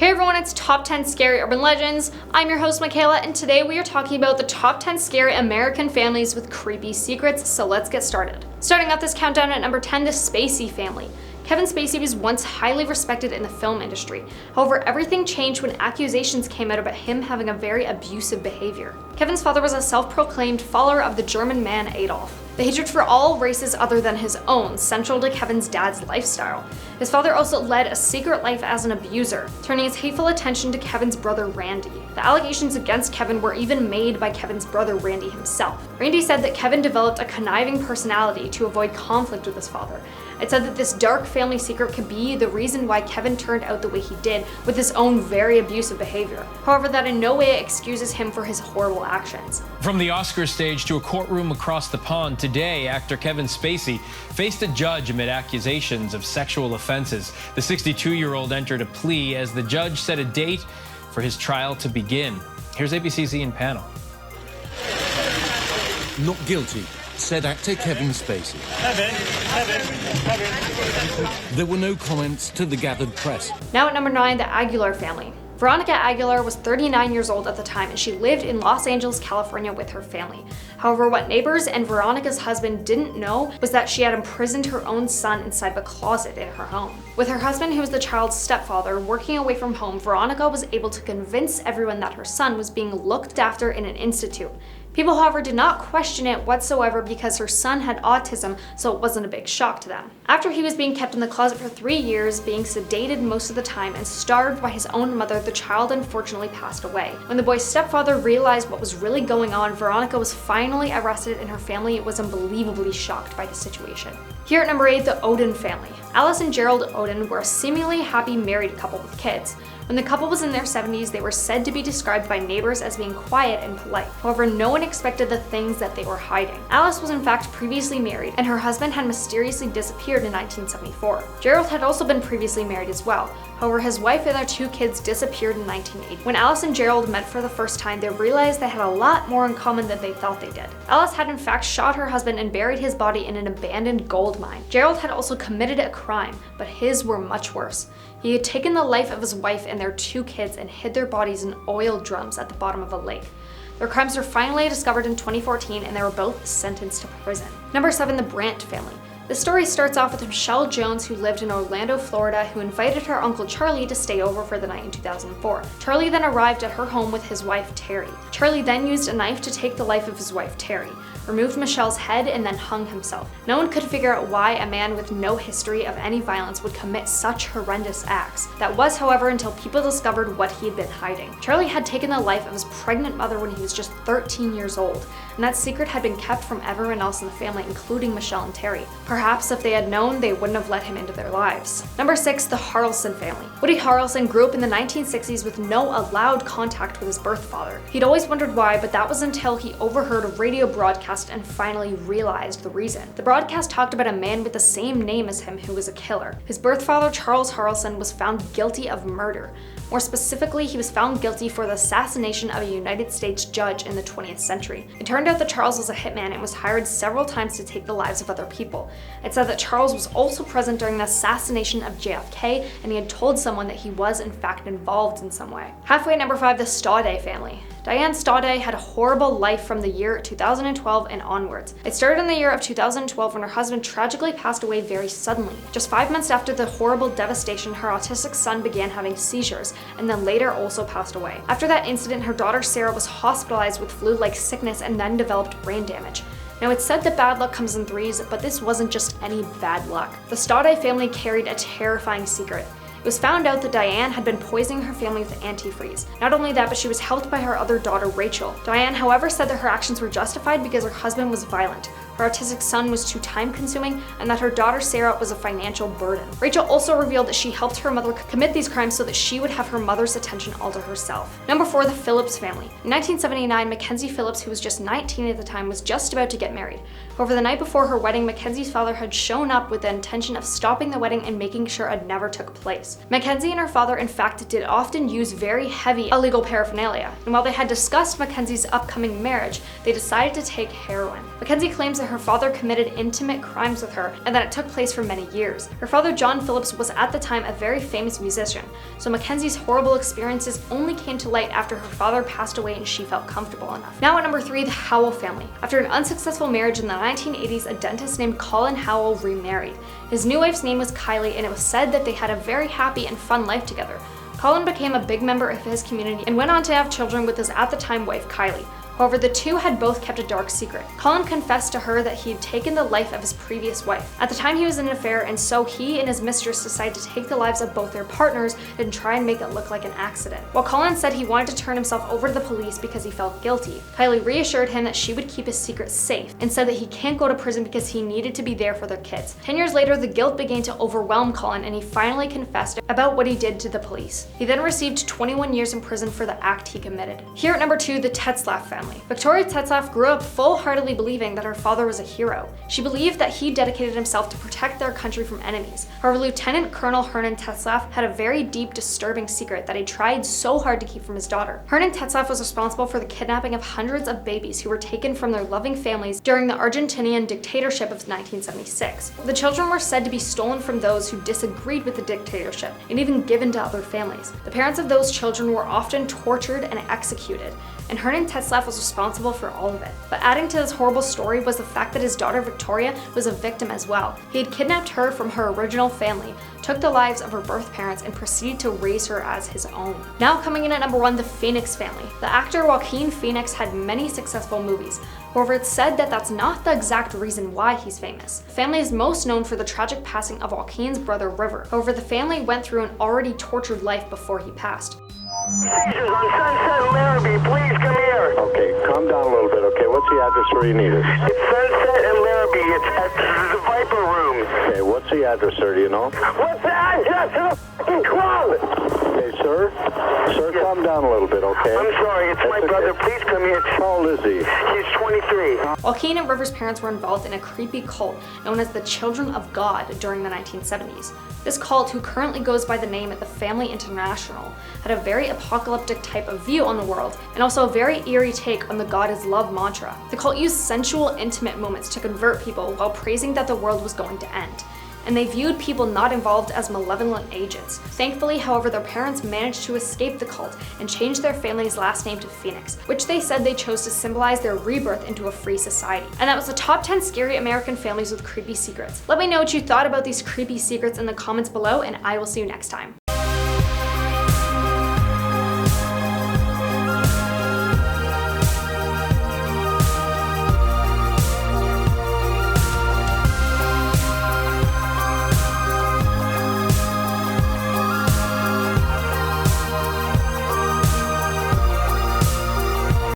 Hey everyone, it's Top 10 Scary Urban Legends. I'm your host Makayla, and today we are talking about the top 10 scary American families with creepy secrets, so let's get started. Starting off this countdown at number 10, the Spacey family. Kevin Spacey was once highly respected in the film industry. However, everything changed when accusations came out about him having a very abusive behavior. Kevin's father was a self-proclaimed follower of the German man Adolf. The hatred for all races other than his own, central to Kevin's dad's lifestyle. His father also led a secret life as an abuser, turning his hateful attention to Kevin's brother Randy. The allegations against Kevin were even made by Kevin's brother Randy himself. Randy said that Kevin developed a conniving personality to avoid conflict with his father. It said that this dark family secret could be the reason why Kevin turned out the way he did with his own very abusive behavior. However, that in no way excuses him for his horrible actions. From the Oscar stage to a courtroom across the pond, today actor Kevin Spacey faced a judge amid accusations of sexual offenses. The 62-year-old entered a plea as the judge set a date for his trial to begin. Here's ABC's Ian Panel. Not guilty, said actor Kevin Spacey. There were no comments to the gathered press. Now at number 9, the Aguilar family. Veronica Aguilar was 39 years old at the time, and she lived in Los Angeles, California with her family. However, what neighbors and Veronica's husband didn't know was that she had imprisoned her own son inside a closet in her home. With her husband, who was the child's stepfather, working away from home, Veronica was able to convince everyone that her son was being looked after in an institute. People, however, did not question it whatsoever because her son had autism, so it wasn't a big shock to them. After he was being kept in the closet for 3 years, being sedated most of the time, and starved by his own mother, the child unfortunately passed away. When the boy's stepfather realized what was really going on, Veronica was finally arrested, and her family was unbelievably shocked by the situation. Here at number 8, the Oden family. Alice and Gerald Oden were a seemingly happy married couple with kids. When the couple was in their 70s, they were said to be described by neighbors as being quiet and polite. However, no one expected the things that they were hiding. Alice was in fact previously married, and her husband had mysteriously disappeared in 1974. Gerald had also been previously married as well. However, his wife and their 2 kids disappeared in 1980. When Alice and Gerald met for the first time, they realized they had a lot more in common than they thought they did. Alice had in fact shot her husband and buried his body in an abandoned gold mine. Gerald had also committed a crime, but his were much worse. He had taken the life of his wife and their 2 kids and hid their bodies in oil drums at the bottom of a lake. Their crimes were finally discovered in 2014, and they were both sentenced to prison. Number 7, the Brandt family. The story starts off with Michelle Jones, who lived in Orlando, Florida, who invited her uncle Charlie to stay over for the night in 2004. Charlie then arrived at her home with his wife Terry. Charlie then used a knife to take the life of his wife Terry, removed Michelle's head, and then hung himself. No one could figure out why a man with no history of any violence would commit such horrendous acts. That was, however, until people discovered what he had been hiding. Charlie had taken the life of his pregnant mother when he was just 13 years old, and that secret had been kept from everyone else in the family, including Michelle and Terry. Perhaps if they had known, they wouldn't have let him into their lives. Number 6, the Harlson family. Woody Harrelson grew up in the 1960s with no allowed contact with his birth father. He'd always wondered why, but that was until he overheard a radio broadcast and finally realized the reason. The broadcast talked about a man with the same name as him who was a killer. His birth father, Charles Harlson, was found guilty of murder. More specifically, he was found guilty for the assassination of a United States judge in the 20th century. It turned out that Charles was a hitman and was hired several times to take the lives of other people. It said that Charles was also present during the assassination of JFK, and he had told someone that he was in fact involved in some way. Halfway at number 5, the Stade family. Diane Stade had a horrible life from the year 2012 and onwards. It started in the year of 2012 when her husband tragically passed away very suddenly. Just 5 months after the horrible devastation, her autistic son began having seizures, and then later also passed away. After that incident, her daughter Sarah was hospitalized with flu-like sickness and then developed brain damage. Now, it's said that bad luck comes in threes, but this wasn't just any bad luck. The Stade family carried a terrifying secret. It was found out that Diane had been poisoning her family with antifreeze. Not only that, but she was helped by her other daughter, Rachel. Diane, however, said that her actions were justified because her husband was violent, her autistic son was too time-consuming, and that her daughter Sarah was a financial burden. Rachel also revealed that she helped her mother commit these crimes so that she would have her mother's attention all to herself. Number 4, the Phillips family. In 1979, Mackenzie Phillips, who was just 19 at the time, was just about to get married. However, the night before her wedding, Mackenzie's father had shown up with the intention of stopping the wedding and making sure it never took place. Mackenzie and her father, in fact, did often use very heavy illegal paraphernalia, and while they had discussed Mackenzie's upcoming marriage, they decided to take heroin. Mackenzie claims that her father committed intimate crimes with her and that it took place for many years. Her father, John Phillips, was at the time a very famous musician, so Mackenzie's horrible experiences only came to light after her father passed away and she felt comfortable enough. Now at number 3, the Howell family. After an unsuccessful marriage in the 1980s, a dentist named Colin Howell remarried. His new wife's name was Kylie, and it was said that they had a very happy and fun life together. Colin became a big member of his community and went on to have children with his at-the-time wife, Kylie. However, the two had both kept a dark secret. Colin confessed to her that he had taken the life of his previous wife. At the time, he was in an affair, and so he and his mistress decided to take the lives of both their partners and try and make it look like an accident. While Colin said he wanted to turn himself over to the police because he felt guilty, Kylie reassured him that she would keep his secret safe and said that he can't go to prison because he needed to be there for their kids. 10 years later, the guilt began to overwhelm Colin, and he finally confessed about what he did to the police. He then received 21 years in prison for the act he committed. Here at number 2, the Tetzlaff family. Victoria Tetzlaff grew up full-heartedly believing that her father was a hero. She believed that he dedicated himself to protect their country from enemies. However, Lieutenant Colonel Hernan Tetzlaff had a very deep, disturbing secret that he tried so hard to keep from his daughter. Hernan Tetzlaff was responsible for the kidnapping of hundreds of babies who were taken from their loving families during the Argentinian dictatorship of 1976. The children were said to be stolen from those who disagreed with the dictatorship and even given to other families. The parents of those children were often tortured and executed, and Hernan Tetzlaff was responsible for all of it. But adding to this horrible story was the fact that his daughter Victoria was a victim as well. He had kidnapped her from her original family, took the lives of her birth parents, and proceeded to raise her as his own. Now coming in at number 1, the Phoenix family. The actor Joaquin Phoenix had many successful movies. However, it's said that that's not the exact reason why he's famous. The family is most known for the tragic passing of Joaquin's brother River. However, the family went through an already tortured life before he passed. Seizures on Sunset and Larrabee, please come here. Okay, calm down a little bit, okay? What's the address where you need us? It's Sunset and Larrabee. It's at the Viper Room. Okay, what's the address, sir? Do you know? What's the address of the fucking club? Okay, sir? Sir, calm down a little bit, okay? I'm sorry, it's my brother. Please come here. How old is he? He's 23. Joaquin and River's parents were involved in a creepy cult known as the Children of God during the 1970s. This cult, who currently goes by the name of the Family International, had a very apocalyptic type of view on the world, and also a very eerie take on the God is love mantra. The cult used sensual, intimate moments to convert people while praising that the world was going to end, and they viewed people not involved as malevolent agents. Thankfully, however, their parents managed to escape the cult and change their family's last name to Phoenix, which they said they chose to symbolize their rebirth into a free society. And that was the top 10 scary American families with creepy secrets. Let me know what you thought about these creepy secrets in the comments below, and I will see you next time.